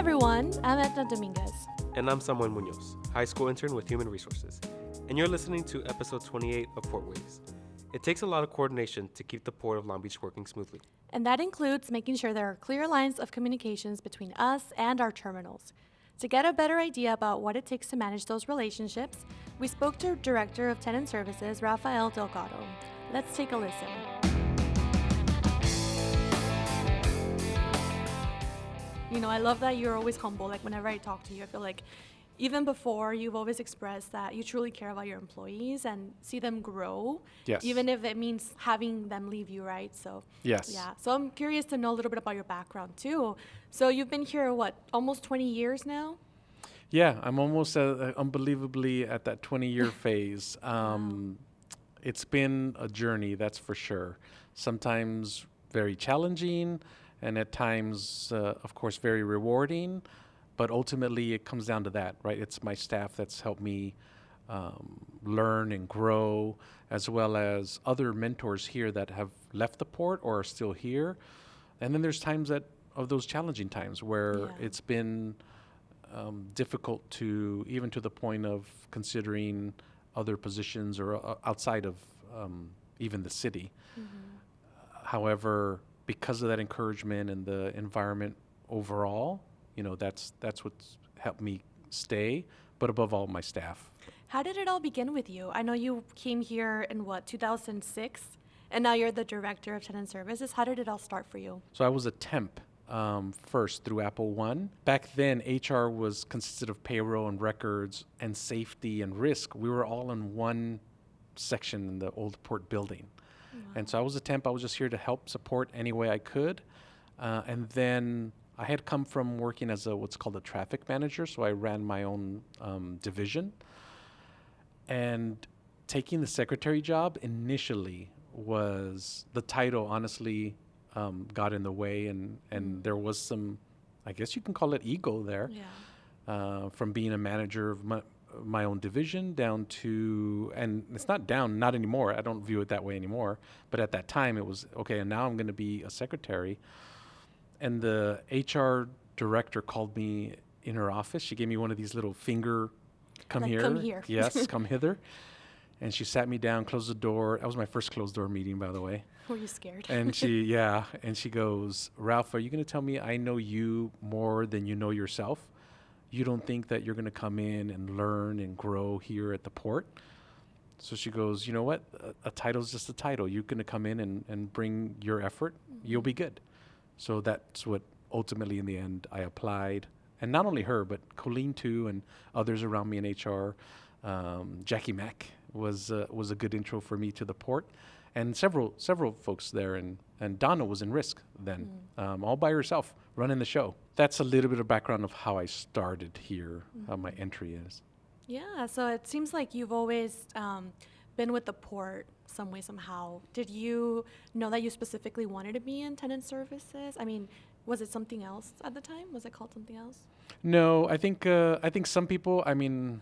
everyone, I'm Edna Dominguez. And I'm Samuel Munoz, high school intern with Human Resources. And you're listening to episode 28 of Port Ways. It takes a lot of coordination to keep the Port of Long Beach working smoothly. And that includes making sure there are clear lines of communications between us and our terminals. To get a better idea about what it takes to manage those relationships, we spoke to Director of Tenant Services, Rafael Delgado. Let's take a listen. You know, I love that you're always humble. Like, whenever I talk to you, I feel like even before, you've always expressed that you truly care about your employees and see them grow. Yes. Even if it means having them leave you, right? So, yes. Yeah. So I'm curious to know a little bit about your background, too. So you've been here, almost 20 years now? Yeah, I'm almost unbelievably at that 20-year phase. It's been a journey, that's for sure. Sometimes very challenging, and at times, of course, very rewarding. But ultimately, it comes down to that, right? It's my staff that's helped me learn and grow, as well as other mentors here that have left the port or are still here. And then there's times of those challenging times where it's been difficult even to the point of considering other positions or outside of even the city. Mm-hmm. However, because of that encouragement and the environment overall, you know, that's what's helped me stay, but above all, my staff. How did it all begin with you? I know you came here in 2006, and now you're the Director of Tenant Services. How did it all start for you? So I was a temp first through Apple One. Back then, HR consisted of payroll and records and safety and risk. We were all in one section in the old port building. Wow. And so I was a temp. I was just here to help support any way I could. And then I had come from working as what's called a traffic manager, so I ran my own division. And taking the secretary job initially was, the title honestly got in the way, and there was some, I guess you can call it ego there, from being a manager of my own division down to, and it's not anymore, I don't view it that way anymore, but at that time it was, okay, and now I'm going to be a secretary. And the HR director called me in her office. She gave me one of these little finger, come here. Yes, come hither. And she sat me down, closed the door. That was my first closed door meeting, by the way. Were you scared? And she goes, Ralph, are you going to tell me I know you more than you know yourself? You don't think that you're going to come in and learn and grow here at the port? So she goes, you know what? A title's just a title. You're going to come in and bring your effort. Mm-hmm. You'll be good. So that's what ultimately in the end I applied. And not only her, but Colleen too, and others around me in HR. Jackie Mack was a good intro for me to the port. And several folks there. And Donna was in risk then, all by herself, running the show. That's a little bit of background of how I started here, how my entry is. Yeah, so it seems like you've always been with the port some way, somehow. Did you know that you specifically wanted to be in tenant services? I mean, was it something else at the time? Was it called something else? No, I think some people, I mean,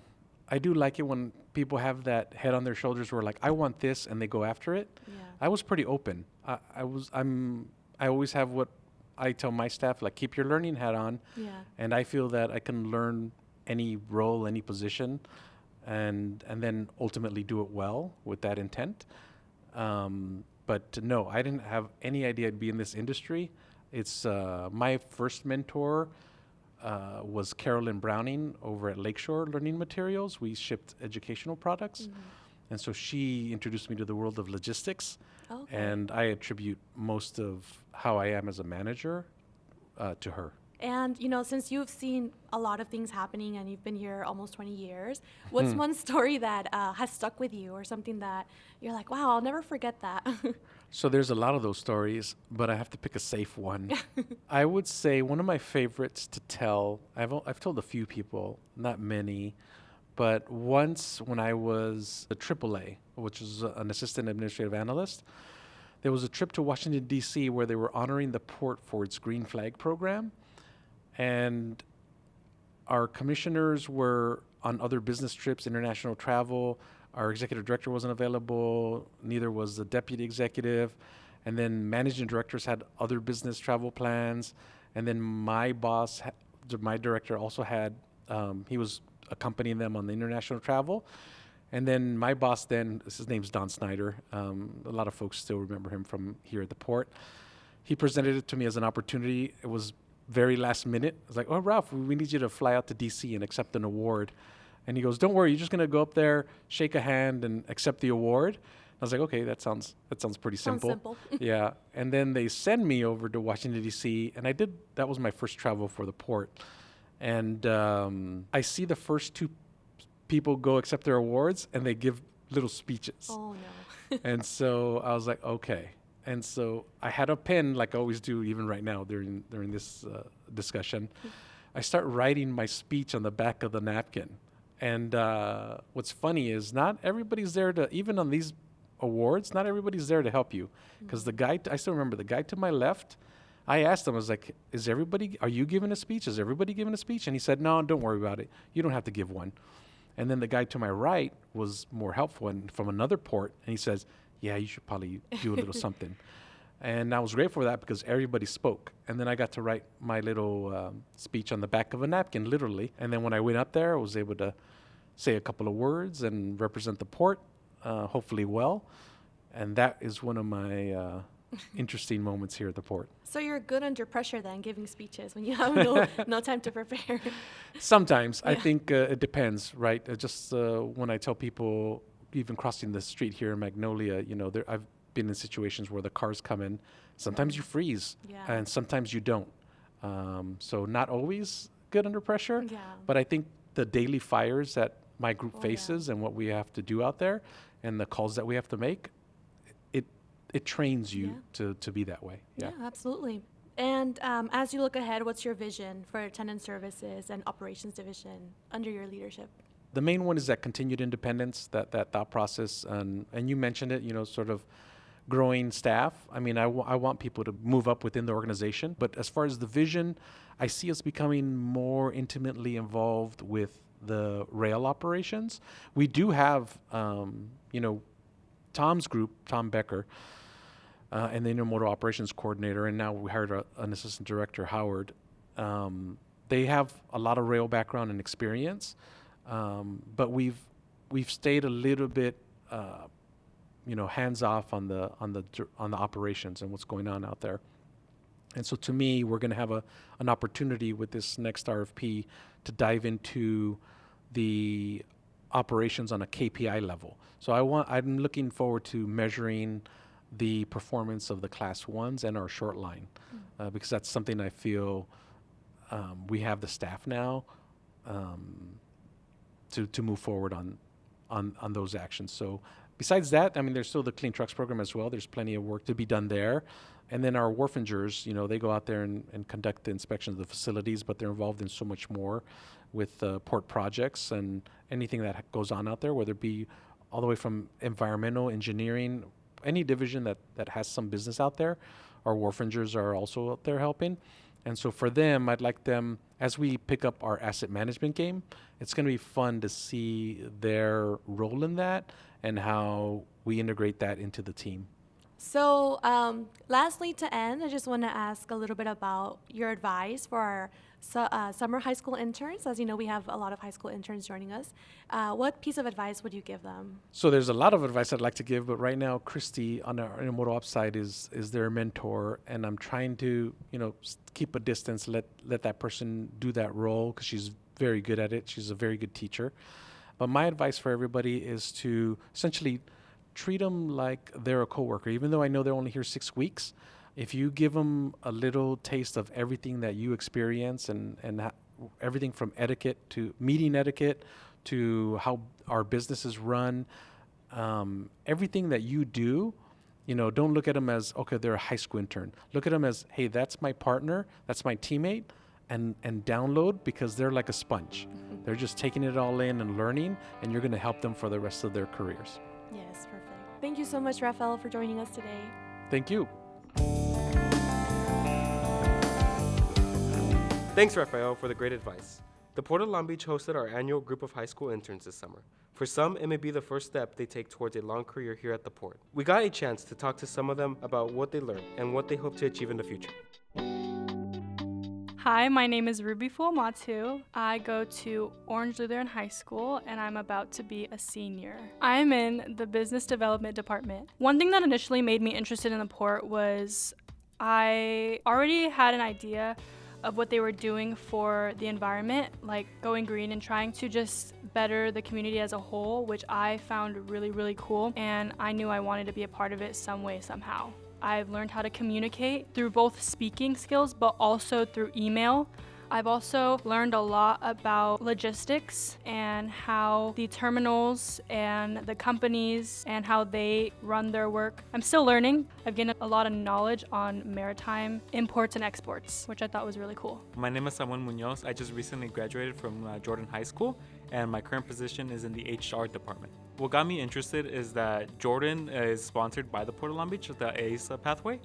I do like it when people have that head on their shoulders where like, I want this, and they go after it. Yeah. I was pretty open. I always have what I tell my staff, like, keep your learning hat on. Yeah. And I feel that I can learn any role, any position, and then ultimately do it well with that intent. But no, I didn't have any idea I'd be in this industry. It's my first mentor was Carolyn Browning over at Lakeshore Learning Materials. We shipped educational products. Mm-hmm. And so she introduced me to the world of logistics. Okay. And I attribute most of how I am as a manager to her. And, you know, since you've seen a lot of things happening and you've been here almost 20 years, what's one story that has stuck with you, or something that you're like, wow, I'll never forget that? So there's a lot of those stories, but I have to pick a safe one. I would say one of my favorites to tell, I've told a few people, not many, but once when I was a AAA, which is an assistant administrative analyst, there was a trip to Washington, D.C. where they were honoring the port for its Green Flag program. And our commissioners were on other business trips, international travel. Our executive director wasn't available. Neither was the deputy executive. And then managing directors had other business travel plans. And then my boss my director also had, he was accompanying them on the international travel. And then my boss then, his name's Don Snyder. A lot of folks still remember him from here at the port. He presented it to me as an opportunity. It was very last minute. I was like, oh, Ralph, we need you to fly out to DC and accept an award. And he goes, don't worry, you're just going to go up there, shake a hand, and accept the award. I was like, okay, that sounds pretty simple. Sounds simple. Yeah. And then they send me over to Washington, D.C., and that was my first travel for the port. And I see the first two people go accept their awards, and they give little speeches. Oh, no. And so I was like, okay. And so I had a pen, like I always do, even right now during this discussion. I start writing my speech on the back of the napkin. And what's funny is not everybody's there to, even on these awards, not everybody's there to help you. Because the guy, I still remember the guy to my left, I asked him, I was like, are you giving a speech? Is everybody giving a speech? And he said, no, don't worry about it. You don't have to give one. And then the guy to my right was more helpful and from another port. And he says, yeah, you should probably do a little something. And I was grateful for that because everybody spoke. And then I got to write my little speech on the back of a napkin, literally. And then when I went up there, I was able to say a couple of words and represent the port, hopefully well. And that is one of my interesting moments here at the port. So you're good under pressure then, giving speeches when you have no time to prepare. Sometimes. Yeah. I think it depends, right? Just when I tell people, even crossing the street here in Magnolia, I've been in situations where the cars come in. Sometimes you freeze, and sometimes you don't. So not always good under pressure, but I think the daily fires that my group faces and what we have to do out there and the calls that we have to make, it trains you to be that way. Yeah, absolutely. And as you look ahead, what's your vision for Tenant Services and Operations Division under your leadership? The main one is that continued independence, that thought process, and you mentioned it, sort of growing staff. I mean, I want people to move up within the organization, but as far as the vision, I see us becoming more intimately involved with the rail operations. We do have, Tom's group, Tom Becker, and the intermodal operations coordinator, and now we hired an assistant director, Howard. They have a lot of rail background and experience. But we've stayed a little bit, hands off on the operations and what's going on out there. And so to me, we're going to have an opportunity with this next RFP to dive into the operations on a KPI level. So I'm looking forward to measuring the performance of the Class 1s and our short line, because that's something I feel we have the staff now. To move forward on those actions. So besides that, I mean, there's still the Clean Trucks program as well. There's plenty of work to be done there. And then our wharfingers, they go out there and conduct the inspections of the facilities, but they're involved in so much more with port projects and anything that goes on out there, whether it be all the way from environmental engineering, any division that has some business out there. Our wharfingers are also out there helping. And so for them, I'd like them, as we pick up our asset management game, it's going to be fun to see their role in that and how we integrate that into the team. So lastly, to end, I just want to ask a little bit about your advice for our summer high school interns. As you know, we have a lot of high school interns joining us. What piece of advice would you give them? So there's a lot of advice I'd like to give, but right now, Christy on our intermodal ops side is their mentor, and I'm trying to, keep a distance, let that person do that role because she's very good at it. She's a very good teacher. But my advice for everybody is to essentially treat them like they're a coworker, even though I know they're only here 6 weeks. If you give them a little taste of everything that you experience and everything from etiquette to meeting etiquette to how our business is run, everything that you do, don't look at them as, okay, they're a high school intern. Look at them as, hey, that's my partner, that's my teammate, and download because they're like a sponge. They're just taking it all in and learning, and you're going to help them for the rest of their careers. Yes, perfect. Thank you so much, Rafael, for joining us today. Thank you. Thanks, Rafael, for the great advice. The Port of Long Beach hosted our annual group of high school interns this summer. For some, it may be the first step they take towards a long career here at the port. We got a chance to talk to some of them about what they learned and what they hope to achieve in the future. Hi, my name is Ruby Fuamatu. I go to Orange Lutheran High School and I'm about to be a senior. I'm in the business development department. One thing that initially made me interested in the port was I already had an idea of what they were doing for the environment, like going green and trying to just better the community as a whole, which I found really, really cool. And I knew I wanted to be a part of it some way, somehow. I've learned how to communicate through both speaking skills, but also through email. I've also learned a lot about logistics and how the terminals and the companies and how they run their work. I'm still learning. I've gained a lot of knowledge on maritime imports and exports, which I thought was really cool. My name is Samuel Munoz. I just recently graduated from Jordan High School, and my current position is in the HR department. What got me interested is that Jordan is sponsored by the Port of Long Beach, the ACE pathway.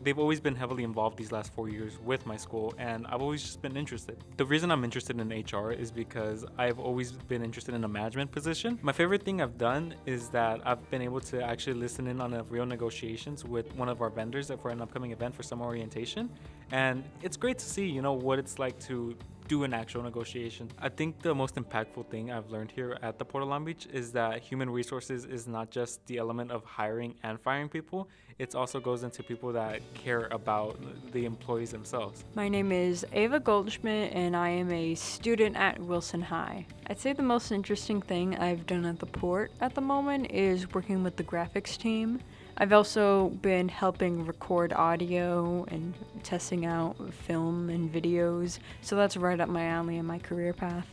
They've always been heavily involved these last 4 years with my school, and I've always just been interested. The reason I'm interested in HR is because I've always been interested in a management position. My favorite thing I've done is that I've been able to actually listen in on a real negotiations with one of our vendors for an upcoming event for summer orientation. And it's great to see, what it's like to do an actual negotiation. I think the most impactful thing I've learned here at the Port of Long Beach is that human resources is not just the element of hiring and firing people. It also goes into people that care about the employees themselves. My name is Ava Goldschmidt and I am a student at Wilson High. I'd say the most interesting thing I've done at the port at the moment is working with the graphics team. I've also been helping record audio and testing out film and videos, so that's right up my alley in my career path.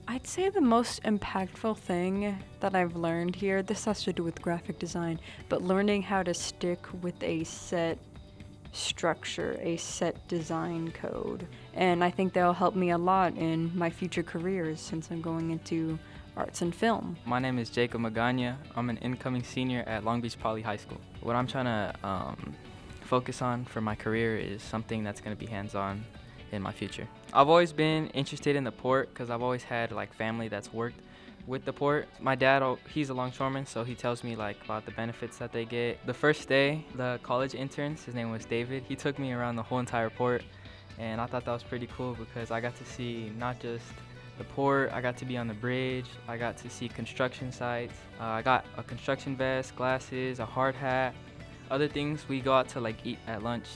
I'd say the most impactful thing that I've learned here, this has to do with graphic design, but learning how to stick with a set structure, a set design code. And I think that'll help me a lot in my future careers since I'm going into arts and film. My name is Jacob Magana. I'm an incoming senior at Long Beach Poly High School. What I'm trying to focus on for my career is something that's going to be hands-on in my future. I've always been interested in the port because I've always had family that's worked with the port. My dad, he's a longshoreman, so he tells me about the benefits that they get. The first day, the college interns, his name was David, he took me around the whole entire port, and I thought that was pretty cool because I got to see not just the port, I got to be on the bridge, I got to see construction sites. I got a construction vest, glasses, a hard hat. Other things, we go out to eat at lunch,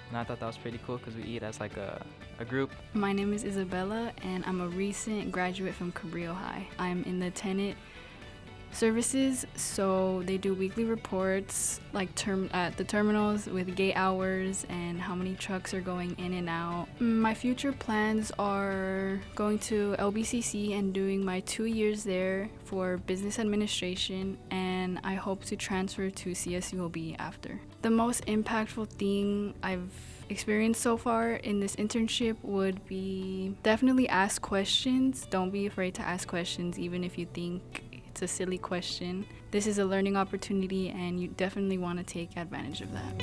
and I thought that was pretty cool because we eat as a group. My name is Isabella and I'm a recent graduate from Cabrillo High. I'm in the Tenant services, so they do weekly reports at the terminals with gate hours and how many trucks are going in and out. My future plans are going to LBCC and doing my 2 years there for business administration, and I hope to transfer to CSULB after. The most impactful thing I've experienced so far in this internship would be definitely ask questions. Don't be afraid to ask questions even if you think it's a silly question. This is a learning opportunity and you definitely want to take advantage of that.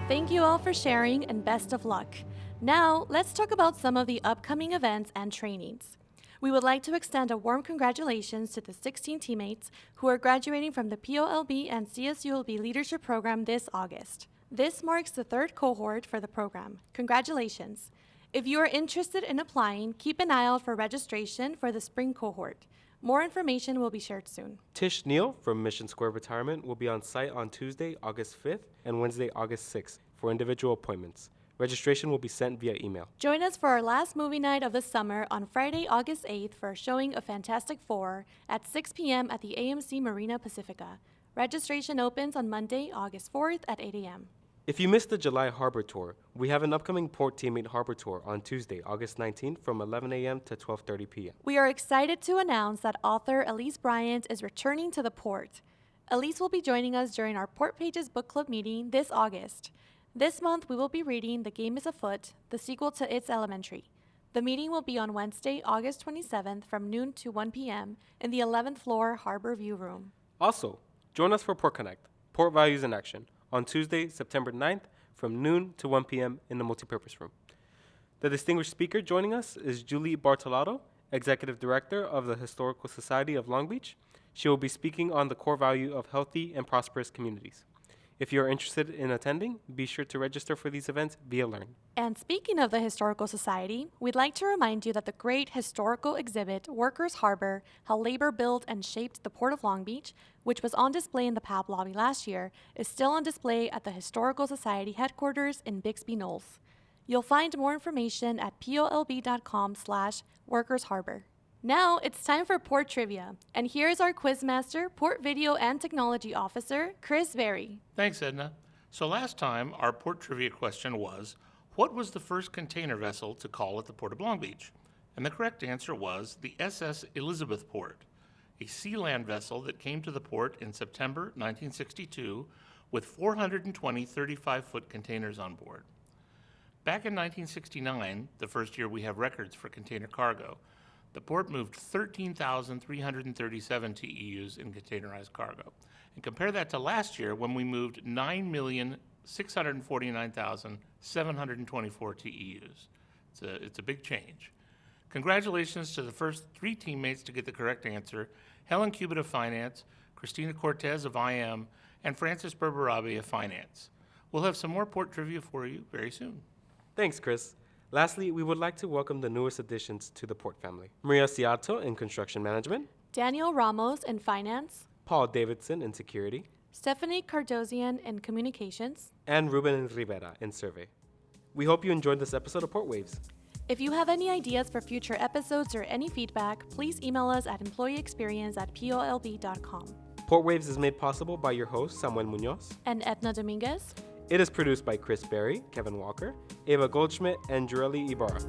Thank you all for sharing and best of luck. Now, let's talk about some of the upcoming events and trainings. We would like to extend a warm congratulations to the 16 teammates who are graduating from the POLB and CSULB Leadership Program this August. This marks the third cohort for the program. Congratulations. If you are interested in applying, keep an eye out for registration for the spring cohort. More information will be shared soon. Tish Neal from Mission Square Retirement will be on site on Tuesday, August 5th and Wednesday, August 6th for individual appointments. Registration will be sent via email. Join us for our last movie night of the summer on Friday, August 8th for a showing of Fantastic Four at 6 p.m. at the AMC Marina Pacifica. Registration opens on Monday, August 4th at 8 a.m. If you missed the July Harbor Tour, we have an upcoming Port Teammate Harbor Tour on Tuesday, August 19th from 11 a.m. to 12:30 p.m. We are excited to announce that author Elise Bryant is returning to the port. Elise will be joining us during our Port Pages Book Club meeting this August. This month, we will be reading The Game is Afoot, the sequel to It's Elementary. The meeting will be on Wednesday, August 27th from noon to 1 p.m. in the 11th floor Harbor View Room. Also, join us for Port Connect, Port Values in Action, on Tuesday, September 9th from noon to 1 p.m. in the multipurpose room. The distinguished speaker joining us is Julie Bartolado, Executive Director of the Historical Society of Long Beach. She will be speaking on the core value of healthy and prosperous communities. If you are interested in attending, be sure to register for these events via Learn. And speaking of the Historical Society, we'd like to remind you that the great historical exhibit, Workers' Harbor, How Labor Built and Shaped the Port of Long Beach, which was on display in the PAB lobby last year, is still on display at the Historical Society headquarters in Bixby Knolls. You'll find more information at polb.com/workersharbor. Now it's time for Port Trivia, and here's our quizmaster, Port Video and Technology Officer, Chris Berry. Thanks, Edna. So last time, our port trivia question was, what was the first container vessel to call at the Port of Long Beach? And the correct answer was the SS Elizabethport, a sea-land vessel that came to the port in September 1962 with 420 35-foot containers on board. Back in 1969, the first year we have records for container cargo, the port moved 13,337 TEUs in containerized cargo. And compare that to last year when we moved 9,649,724 TEUs. It's a big change. Congratulations to the first 3 teammates to get the correct answer, Helen Cubitt of Finance, Christina Cortez of IM, and Francis Berberabi of Finance. We'll have some more port trivia for you very soon. Thanks, Chris. Lastly, we would like to welcome the newest additions to the Port family. Maria Ciato in Construction Management, Daniel Ramos in Finance, Paul Davidson in Security, Stephanie Cardozian in Communications, and Ruben Rivera in Survey. We hope you enjoyed this episode of Port Waves. If you have any ideas for future episodes or any feedback, please email us at employeeexperience@polb.com. Port Waves is made possible by your host, Samuel Munoz. And Edna Dominguez. It is produced by Chris Berry, Kevin Walker, Eva Goldschmidt, and Jureli Ibarra.